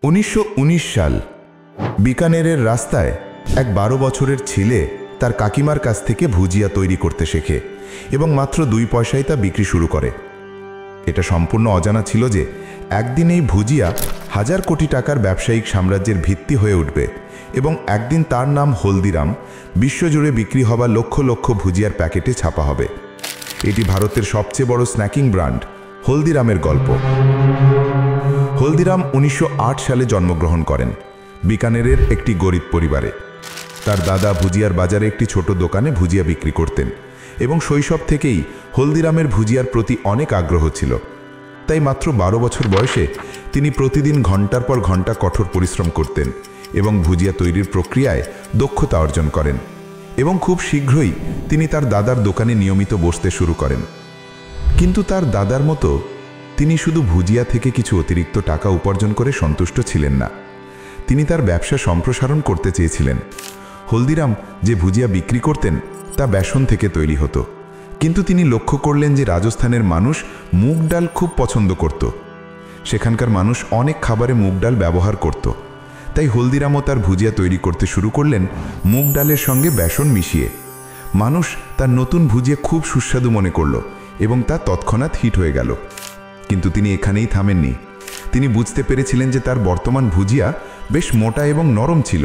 1919 সাল বিকানেরের রাস্তায় এক 12 বছরের ছেলে তার কাকিমার কাছ থেকে ভুজিয়া তৈরি করতে শেখে এবং মাত্র 2 পয়সায় তা বিক্রি শুরু করে। এটা সম্পূর্ণ অজানা ছিল যে একদিন এই ভুজিয়া 1000 কোটি টাকার ব্যবসায়িক সাম্রাজ্যের ভিত্তি হয়ে উঠবে এবং একদিন তার নাম হলদিরাম বিশ্বজুড়ে বিক্রি হওয়া লক্ষ লক্ষ ভুজিয়ার প্যাকেটে ছাপা হবে। এটি ভারতের সবচেয়ে বড় স্ন্যাকিং ব্র্যান্ড হলদিরামের গল্প। হলদিরাম 1908 সালে জন্মগ্রহণ করেন বিকানেরের একটি গরিব পরিবারে। তার দাদা ভুজিয়ার বাজারে একটি ছোট দোকানে ভুজিয়া বিক্রি করতেন এবং শৈশব থেকেই হলদিরামের ভুজিয়ার প্রতি অনেক আগ্রহ ছিল। তাই মাত্র 12 বছর বয়সে তিনি প্রতিদিন ঘন্টার পর ঘন্টা কঠোর পরিশ্রম করতেন এবং ভুজিয়া তৈরির প্রক্রিয়ায় দক্ষতা অর্জন করেন এবং খুব শীঘ্রই তিনি তার দাদার দোকানে নিয়মিত বসতে শুরু করেন। কিন্তু তার দাদার মতো তিনি শুধু ভুজিয়া থেকে কিছু অতিরিক্ত টাকা উপার্জন করে সন্তুষ্ট ছিলেন না। তিনি তার ব্যবসা সম্প্রসারণ করতে চেয়েছিলেন। হলদিরাম যে ভুজিয়া বিক্রি করতেন তা বেসন থেকে তৈরি হতো, কিন্তু তিনি লক্ষ্য করলেন যে রাজস্থানের মানুষ মুগ ডাল খুব পছন্দ করত। সেখানকার মানুষ অনেক খাবারে মুগ ডাল ব্যবহার করত। তাই হলদিরামও তার ভুজিয়া তৈরি করতে শুরু করলেন মুগ ডালের সঙ্গে বেসন মিশিয়ে। মানুষ তার নতুন ভুজিয়া খুব সুস্বাদু মনে করল এবং তা তৎক্ষণাৎ হিট হয়ে গেল। কিন্তু তিনি এখানেই থামেননি। তিনি বুঝতে পেরেছিলেন যে তার বর্তমান ভুজিয়া বেশ মোটা এবং নরম ছিল,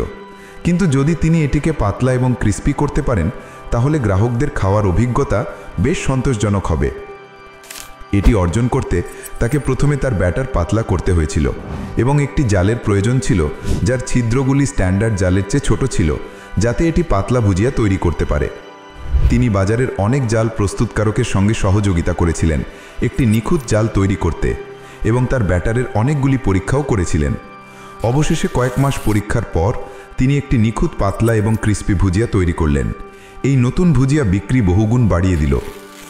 কিন্তু যদি তিনি এটিকে পাতলা এবং ক্রিস্পি করতে পারেন তাহলে গ্রাহকদের খাওয়ার অভিজ্ঞতা বেশ সন্তোষজনক হবে। এটি অর্জন করতে তাকে প্রথমে তার ব্যাটার পাতলা করতে হয়েছিল এবং একটি জালের প্রয়োজন ছিল যার ছিদ্রগুলি স্ট্যান্ডার্ড জালের চেয়ে ছোট ছিল, যাতে এটি পাতলা ভুজিয়া তৈরি করতে পারে। তিনি বাজারের অনেক জাল প্রস্তুতকারকের সঙ্গে সহযোগিতা করেছিলেন একটি নিখুঁত জাল তৈরি করতে এবং তার ব্যাটারের অনেকগুলি পরীক্ষাও করেছিলেন। অবশেষে কয়েক মাস পরীক্ষার পর তিনি একটি নিখুঁত পাতলা এবং ক্রিস্পি ভুজিয়া তৈরি করলেন। এই নতুন ভুজিয়া বিক্রি বহুগুণ বাড়িয়ে দিল।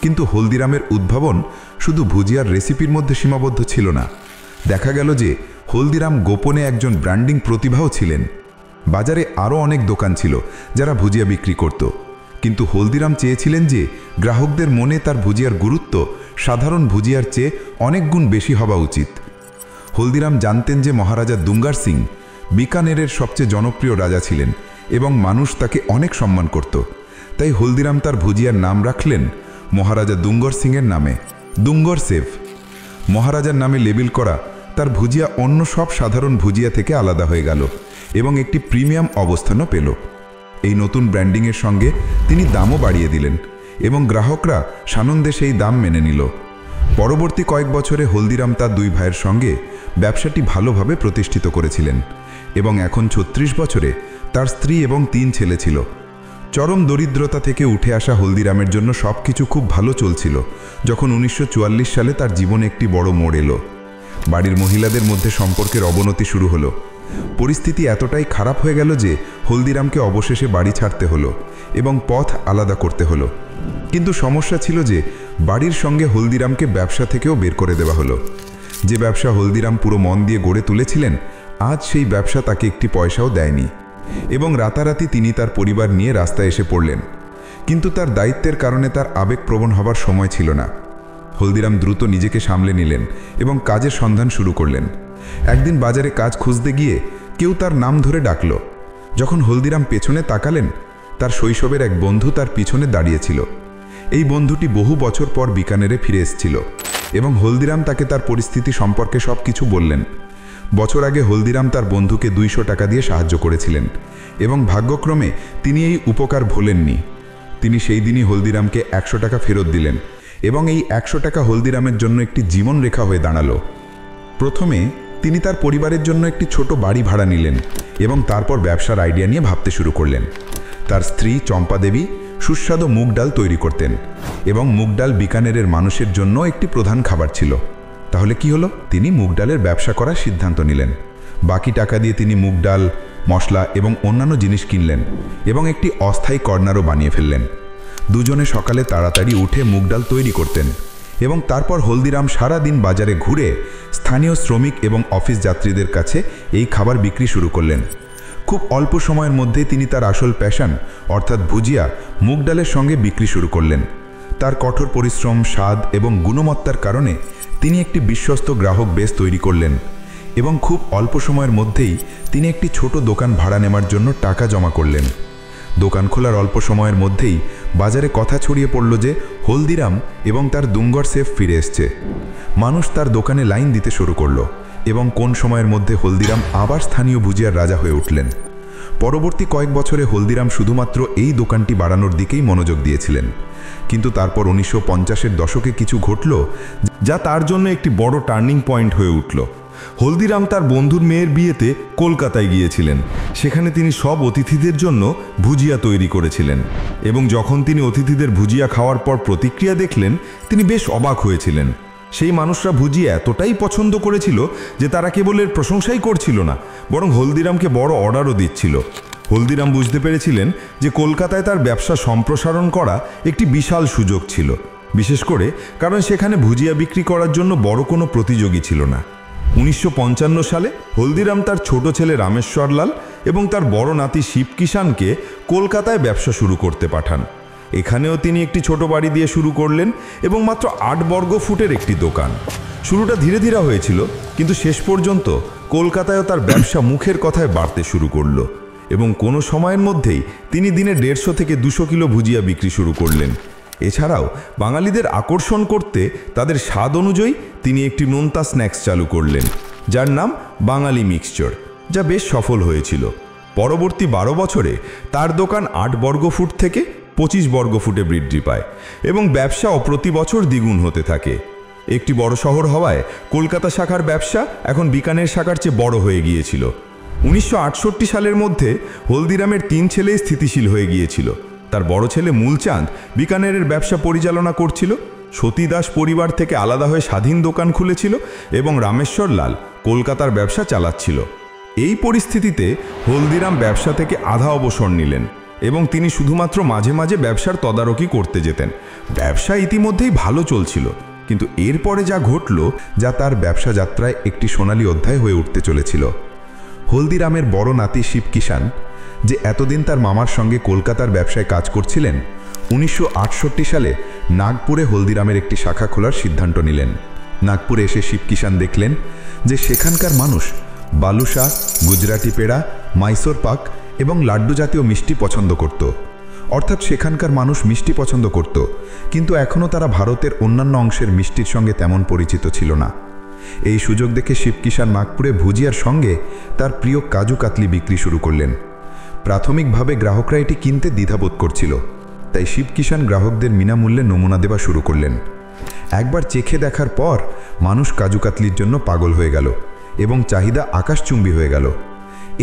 কিন্তু হলদিরামের উদ্ভাবন শুধু ভুজিয়ার রেসিপির মধ্যে সীমাবদ্ধ ছিল না। দেখা গেল যে হলদিরাম গোপনে একজন ব্র্যান্ডিং প্রতিভাও ছিলেন। বাজারে আরও অনেক দোকান ছিল যারা ভুজিয়া বিক্রি করত, কিন্তু হলদিরাম চেয়েছিলেন যে গ্রাহকদের মনে তার ভুজিয়ার গুরুত্ব সাধারণ ভুজিয়ার চেয়ে অনেক গুণ বেশি হওয়া উচিত। হলদিরাম জানতেন যে মহারাজা দুঙ্গার সিং বিকানেরের সবচেয়ে জনপ্রিয় রাজা ছিলেন এবং মানুষ তাকে অনেক সম্মান করত। তাই হলদিরাম তার ভুজিয়ার নাম রাখলেন মহারাজা দুঙ্গর সিংয়ের নামে, দুঙ্গর সেভ। মহারাজার নামে লেবেল করা তার ভুজিয়া অন্য সব সাধারণ ভুজিয়া থেকে আলাদা হয়ে গেল এবং একটি প্রিমিয়াম অবস্থানও পেল। এই নতুন ব্র্যান্ডিংয়ের সঙ্গে তিনি দামও বাড়িয়ে দিলেন এবং গ্রাহকরা সানন্দে সেই দাম মেনে নিল। পরবর্তী কয়েক বছরে হলদিরাম তার 2 ভাইয়ের সঙ্গে ব্যবসাটি ভালোভাবে প্রতিষ্ঠিত করেছিলেন এবং এখন 36 বছরে তার স্ত্রী এবং 3 ছেলে ছিল। চরম দরিদ্রতা থেকে উঠে আসা হলদিরামের জন্য সব কিছু খুব ভালো চলছিল যখন 1944 সালে তার জীবনে একটি বড় মোড় এলো। বাড়ির মহিলাদের মধ্যে সম্পর্কের অবনতি শুরু হলো। পরিস্থিতি এতটাই খারাপ হয়ে গেল যে হলদিরামকে অবশেষে বাড়ি ছাড়তে হলো এবং পথ আলাদা করতে হলো। কিন্তু সমস্যা ছিল যে বাড়ির সঙ্গে হলদিরামকে ব্যবসা থেকেও বের করে দেওয়া হলো। যে ব্যবসা হলদিরাম পুরো মন দিয়ে গড়ে তুলেছিলেন, আজ সেই ব্যবসা তাকে একটি পয়সাও দেয়নি এবং রাতারাতি তিনি তার পরিবার নিয়ে রাস্তায় এসে পড়লেন। কিন্তু তার দায়িত্বের কারণে তার আবেগপ্রবণ হবার সময় ছিল না। হলদিরাম দ্রুত নিজেকে সামলে নিলেন এবং কাজের সন্ধান শুরু করলেন। একদিন বাজারে কাজ খুঁজতে গিয়ে কেউ তার নাম ধরে ডাকল। যখন হলদিরাম পেছনে তাকালেন, তার শৈশবের এক বন্ধু তার পিছনে দাঁড়িয়েছিল। এই বন্ধুটি বহু বছর পর বিকানেরে ফিরে এসেছিল এবং হলদিরাম তাকে তার পরিস্থিতি সম্পর্কে সব কিছু বললেন। বছর আগে হলদিরাম তার বন্ধুকে 200 টাকা দিয়ে সাহায্য করেছিলেন এবং ভাগ্যক্রমে তিনি এই উপকার ভোলেননি। তিনি সেই দিনই হলদিরামকে 100 টাকা ফেরত দিলেন এবং এই 100 টাকা হলদিরামের জন্য একটি জীবনরেখা হয়ে দাঁড়ালো। প্রথমে তিনি তার পরিবারের জন্য একটি ছোট বাড়ি ভাড়া নিলেন এবং তারপর ব্যবসার আইডিয়া নিয়ে ভাবতে শুরু করলেন। তার স্ত্রী চম্পা দেবী সুস্বাদু মুগ ডাল তৈরি করতেন এবং মুগ ডাল বিকানেরের মানুষের জন্য একটি প্রধান খাবার ছিল। তাহলে কি হলো? তিনি মুগ ডালের ব্যবসা করার সিদ্ধান্ত নিলেন। বাকি টাকা দিয়ে তিনি মুগ ডাল, মশলা এবং অন্যান্য জিনিস কিনলেন এবং একটি অস্থায়ী কর্নারও বানিয়ে ফেললেন। দুজনে সকালে তাড়াতাড়ি উঠে মুগ ডাল তৈরি করতেন এবং তারপর হলদিরাম সারা দিন বাজারে ঘুরে স্থানীয় শ্রমিক এবং অফিস যাত্রীদের কাছে এই খাবার বিক্রি শুরু করলেন। খুব অল্প সময়ের মধ্যেই তিনি তার আসল প্যাশন অর্থাৎ ভুজিয়া মুগ ডালের সঙ্গে বিক্রি শুরু করলেন। তার কঠোর পরিশ্রম, স্বাদ এবং গুণমত্তার কারণে তিনি একটি বিশ্বস্ত গ্রাহক বেস তৈরি করলেন। এবং খুব অল্প সময়ের মধ্যেই তিনি একটি ছোট দোকান ভাড়া নেওয়ার জন্য টাকা জমা করলেন। দোকান খোলার অল্প সময়ের মধ্যেই বাজারে কথা ছড়িয়ে পড়ল যে হলদিরাম এবং তার দুঙ্গর সেফ ফিরে এসছে। মানুষ তার দোকানে লাইন দিতে শুরু করল এবং কোন সময়ের মধ্যে হলদিরাম আবার স্থানীয় ভুজিয়ার রাজা হয়ে উঠলেন। পরবর্তী কয়েক বছরে হলদিরাম শুধুমাত্র এই দোকানটি বাড়ানোর দিকেই মনোযোগ দিয়েছিলেন, কিন্তু তারপর 1950-এর দশকে কিছু ঘটল যা তার জন্য একটি বড় টার্নিং পয়েন্ট হয়ে উঠল। হলদিরাম তার বন্ধুর মেয়ের বিয়েতে কলকাতায় গিয়েছিলেন। সেখানে তিনি সব অতিথিদের জন্য ভুজিয়া তৈরি করেছিলেন এবং যখন তিনি অতিথিদের ভুজিয়া খাওয়ার পর প্রতিক্রিয়া দেখলেন, তিনি বেশ অবাক হয়েছিলেন। সেই মানুষরা ভুজিয়া এতটাই পছন্দ করেছিল যে তারা কেবল এর প্রশংসাই করছিল না, বরং হলদিরামকে বড় অর্ডারও দিচ্ছিল। হলদিরাম বুঝতে পেরেছিলেন যে কলকাতায় তার ব্যবসা সম্প্রসারণ করা একটি বিশাল সুযোগ ছিল, বিশেষ করে কারণ সেখানে ভুজিয়া বিক্রি করার জন্য বড় কোনো প্রতিযোগী ছিল না। 1955 সালে হলদিরাম তার ছোট ছেলে রামেশ্বরলাল এবং তার বড় নাতি শিবকিষাণকে কলকাতায় ব্যবসা শুরু করতে পাঠান। এখানেও তিনি একটি ছোট বাড়ি দিয়ে শুরু করলেন এবং মাত্র 8 বর্গ ফুটের একটি দোকান। শুরুটা ধীরে ধীরে হয়েছিল, কিন্তু শেষ পর্যন্ত কলকাতায়ও তার ব্যবসা মুখের কথায় বাড়তে শুরু করলো এবং কোনো সময়ের মধ্যেই তিনি দিনে 150 থেকে 200 কিলো ভুজিয়া বিক্রি শুরু করলেন। এছাড়াও বাঙালিদের আকর্ষণ করতে তাদের স্বাদ অনুযায়ী তিনি একটি নোনতা স্ন্যাক্স চালু করলেন, যার নাম বাঙালি মিক্সচার, যা বেশ সফল হয়েছিল। পরবর্তী 12 বছরে তার দোকান 8 বর্গ ফুট থেকে 25 বর্গ ফুটে বৃদ্ধি পায় এবং ব্যবসাও প্রতি বছর দ্বিগুণ হতে থাকে। একটি বড় শহর হওয়ায় কলকাতা শাখার ব্যবসা এখন বিকানের শাখার চেয়ে বড় হয়ে গিয়েছিল। 1968 সালের মধ্যে হলদিরামের 3 ছেলেই স্থিতিশীল হয়ে গিয়েছিল। তার বড় ছেলে মূলচাঁদ বিকানেরের ব্যবসা পরিচালনা করছিল, সতীদাস পরিবার থেকে আলাদা হয়ে স্বাধীন দোকান খুলেছিল এবং রামেশ্বরলাল কলকাতার ব্যবসা চালাচ্ছিল। এই পরিস্থিতিতে হলদিরাম ব্যবসা থেকে আধা অবসর নিলেন এবং তিনি শুধুমাত্র মাঝে মাঝে ব্যবসার তদারকি করতে যেতেন। ব্যবসা ইতিমধ্যেই ভালো চলছিল, কিন্তু এরপরে যা ঘটল যা তার ব্যবসা যাত্রায় একটি সোনালী অধ্যায় হয়ে উঠতে চলেছিল। হলদিরামের বড় নাতি শিবকিষাণ, যে এতদিন তার মামার সঙ্গে কলকাতার ব্যবসায় কাজ করছিলেন, 1968 সালে নাগপুরে হলদিরামের একটি শাখা খোলার সিদ্ধান্ত নিলেন। নাগপুরে এসে শিবকিষাণ দেখলেন যে সেখানকার মানুষ বালুশা, গুজরাটি পেড়া, মাইসোর পাক এবং লাড্ডু জাতীয় মিষ্টি পছন্দ করত। অর্থাৎ সেখানকার মানুষ মিষ্টি পছন্দ করত, কিন্তু এখনও তারা ভারতের অন্যান্য অংশের মিষ্টির সঙ্গে তেমন পরিচিত ছিল না। এই সুযোগ দেখে শিবকিষাণ নাগপুরে ভুজিয়ার সঙ্গে তার প্রিয় কাজু কাতলি বিক্রি শুরু করলেন। প্রাথমিকভাবে গ্রাহকরা এটি কিনতে দ্বিধাবোধ করছিল, তাই শিবকিষাণ গ্রাহকদের বিনামূল্যে নমুনা দেওয়া শুরু করলেন। একবার চেখে দেখার পর মানুষ কাজু কাতলির জন্য পাগল হয়ে গেল এবং চাহিদা আকাশচুম্বী হয়ে গেল।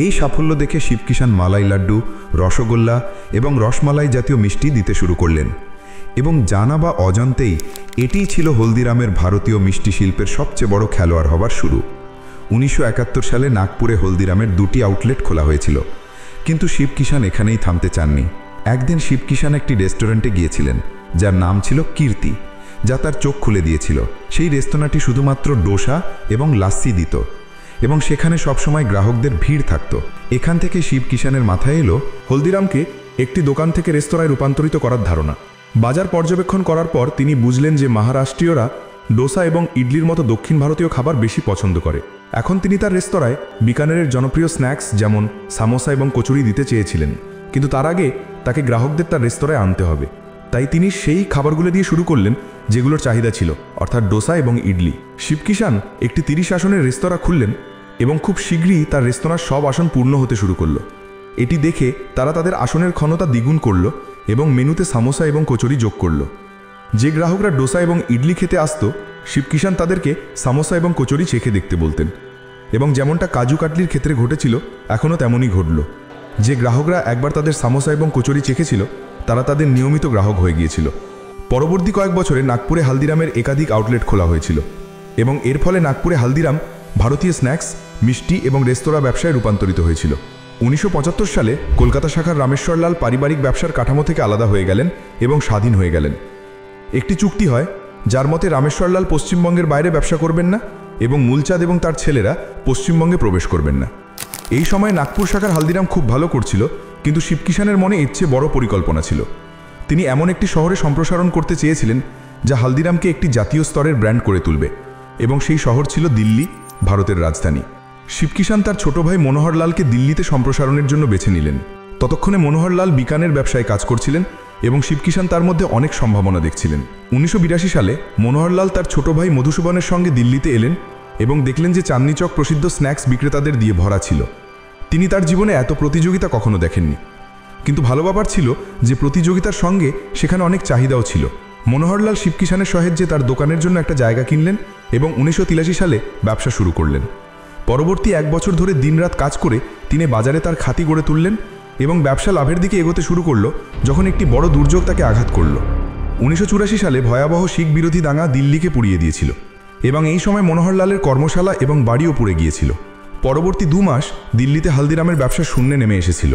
এই সাফল্য দেখে শিবকিষাণ মালাই লাড্ডু, রসগোল্লা এবং রসমালাই জাতীয় মিষ্টি দিতে শুরু করলেন এবং জানা বা অজান্তেই এটিই ছিল হলদিরামের ভারতীয় মিষ্টি শিল্পের সবচেয়ে বড় খেলোয়াড় হবার শুরু। 1971 সালে নাগপুরে হলদিরামের 2টি আউটলেট খোলা হয়েছিল, কিন্তু শিবকিষাণ এখানেই থামতে চাননি। একদিন শিবকিষাণ একটি রেস্টুরেন্টে গিয়েছিলেন যার নাম ছিল কীর্তি, যা তার চোখ খুলে দিয়েছিল। সেই রেস্তোরাঁটি শুধুমাত্র ডোসা এবং লাস্সি দিত এবং সেখানে সবসময় গ্রাহকদের ভিড় থাকত। এখান থেকে শিবকিষাণের মাথায় এলো হলদিরামকে একটি দোকান থেকে রেস্তোরাঁয় রূপান্তরিত করার ধারণা। বাজার পর্যবেক্ষণ করার পর তিনি বুঝলেন যে মহারাষ্ট্রীয়রা ডোসা এবং ইডলির মতো দক্ষিণ ভারতীয় খাবার বেশি পছন্দ করে। এখন তিনি তার রেস্তোরাঁয় বিকানেরের জনপ্রিয় স্ন্যাক্স যেমন সামোসা এবং কচুরি দিতে চেয়েছিলেন, কিন্তু তার আগে তাকে গ্রাহকদের তার রেস্তোরাঁয় আনতে হবে। তাই তিনি সেই খাবারগুলো দিয়ে শুরু করলেন যেগুলোর চাহিদা ছিল, অর্থাৎ ডোসা এবং ইডলি। শিবকিষাণ একটি 30 আসনের রেস্তোরাঁ খুললেন এবং খুব শীঘ্রই তার রেস্তোরাঁর সব আসন পূর্ণ হতে শুরু করলো। এটি দেখে তারা তাদের আসনের ক্ষমতা দ্বিগুণ করল এবং মেনুতে সামোসা এবং কচুরি যোগ করল। যে গ্রাহকরা ডোসা এবং ইডলি খেতে আসতো, শিবকিষাণ তাদেরকে সামোসা এবং কচুরি চেখে দেখতে বলতেন এবং যেমনটা কাজু কাটলির ক্ষেত্রে ঘটেছিল এখনও তেমনই ঘটল। যে গ্রাহকরা একবার তাদের সামোসা এবং কচুরি চেখেছিল তারা তাদের নিয়মিত গ্রাহক হয়ে গিয়েছিল। পরবর্তী কয়েক বছরে নাগপুরে হালদিরামের একাধিক আউটলেট খোলা হয়েছিল এবং এর ফলে নাগপুরে হালদিরাম ভারতীয় স্ন্যাক্স, মিষ্টি এবং রেস্তোরাঁ ব্যবসায় রূপান্তরিত হয়েছিল। 1975 সালে কলকাতা শাখার রামেশ্বরলাল পারিবারিক ব্যবসার কাঠামো থেকে আলাদা হয়ে গেলেন এবং স্বাধীন হয়ে গেলেন। একটি চুক্তি হয় যার মতে রামেশ্বরলাল পশ্চিমবঙ্গের বাইরে ব্যবসা করবেন না এবং মূলচাঁদ এবং তার ছেলেরা পশ্চিমবঙ্গে প্রবেশ করবেন না। এই সময় নাগপুর শাখার হালদিরাম খুব ভালো করছিল, কিন্তু শিবকিষাণের মনে এর চেয়ে বড় পরিকল্পনা ছিল। তিনি এমন একটি শহরে সম্প্রসারণ করতে চেয়েছিলেন যা হালদিরামকে একটি জাতীয় স্তরের ব্র্যান্ড করে তুলবে এবং সেই শহর ছিল দিল্লি, ভারতের রাজধানী। শিবকিষাণ তার ছোট ভাই মনোহরলালকে দিল্লিতে সম্প্রসারণের জন্য বেছে নিলেন। ততক্ষণে মনোহরলাল বিকানের ব্যবসায় কাজ করছিলেন এবং শিবকিষাণ তার মধ্যে অনেক সম্ভাবনা দেখছিলেন। 1982 সালে মনোহরলাল তার ছোট ভাই মধুসূদনের সঙ্গে দিল্লিতে এলেন এবং দেখলেন যে চাঁদনি চক প্রসিদ্ধ স্ন্যাক্স বিক্রেতাদের দিয়ে ভরা ছিল। তিনি তার জীবনে এত প্রতিযোগিতা কখনো দেখেননি, কিন্তু ভালো ব্যাপার ছিল যে প্রতিযোগিতার সঙ্গে সেখানে অনেক চাহিদাও ছিল। মনোহরলাল শিবকিষাণের সাহায্যে তার দোকানের জন্য একটা জায়গা কিনলেন এবং 1983 সালে ব্যবসা শুরু করলেন। পরবর্তী 1 বছর ধরে দিনরাত কাজ করে তিনি বাজারে তার খ্যাতি গড়ে তুললেন এবং ব্যবসা লাভের দিকে এগোতে শুরু করলো যখন একটি বড় দুর্যোগ তাকে আঘাত করল। 1984 সালে ভয়াবহ শিখ বিরোধী দাঙ্গা দিল্লিকে পুড়িয়ে দিয়েছিল এবং এই সময় মনোহরলালের কর্মশালা এবং বাড়িও পুড়ে গিয়েছিল। পরবর্তী 2 মাস দিল্লিতে হালদিরামের ব্যবসা শূন্যে নেমে এসেছিল,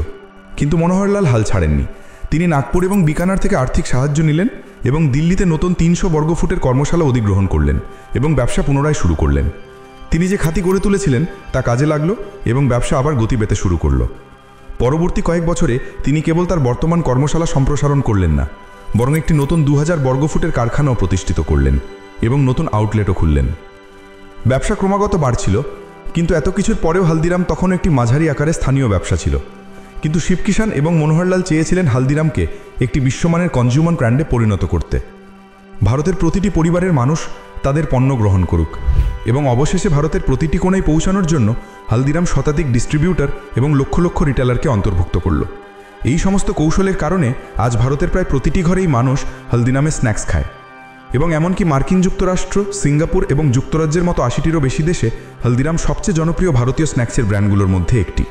কিন্তু মনোহরলাল হাল ছাড়েননি। তিনি নাগপুর এবং বিকানার থেকে আর্থিক সাহায্য নিলেন এবং দিল্লিতে নতুন 300 বর্গফুটের কর্মশালা অধিগ্রহণ করলেন এবং ব্যবসা পুনরায় শুরু করলেন। তিনি যে খ্যাতি গড়ে তুলেছিলেন তা কাজে লাগলো এবং ব্যবসা আবার গতি পেতে শুরু করল। পরবর্তী কয়েক বছরে তিনি কেবল তার বর্তমান কর্মশালা সম্প্রসারণ করলেন না, বরং একটি নতুন 2000 বর্গফুটের কারখানাও প্রতিষ্ঠিত করলেন এবং নতুন আউটলেটও খুললেন। ব্যবসা ক্রমাগত বাড়ছিল, কিন্তু এত কিছুর পরেও হালদিরাম তখন একটি মাঝারি আকারে স্থানীয় ব্যবসা ছিল। কিন্তু শিবকিষাণ এবং মনোহরলাল চেয়েছিলেন হালদিরামকে একটি বিশ্বমানের কনজিউমার ব্র্যান্ডে পরিণত করতে। ভারতের প্রতিটি পরিবারের মানুষ তাদের পণ্য গ্রহণ করুক এবং অবশেষে ভারতের প্রতিটি কোণায় পৌঁছানোর জন্য হালদিরাম শতাধিক ডিস্ট্রিবিউটর এবং লক্ষ লক্ষ রিটেলারকে অন্তর্ভুক্ত করল। এই সমস্ত কৌশলের কারণে আজ ভারতের প্রায় প্রতিটি ঘরেই মানুষ হালদিরামের স্ন্যাক্স খায় এবং এমনকি মার্কিন যুক্তরাষ্ট্র, সিঙ্গাপুর এবং যুক্তরাজ্যের মতো 80টিরও বেশি দেশে হালদিরাম সবচেয়ে জনপ্রিয় ভারতীয় স্ন্যাক্সের ব্র্যান্ডগুলোর মধ্যে একটি।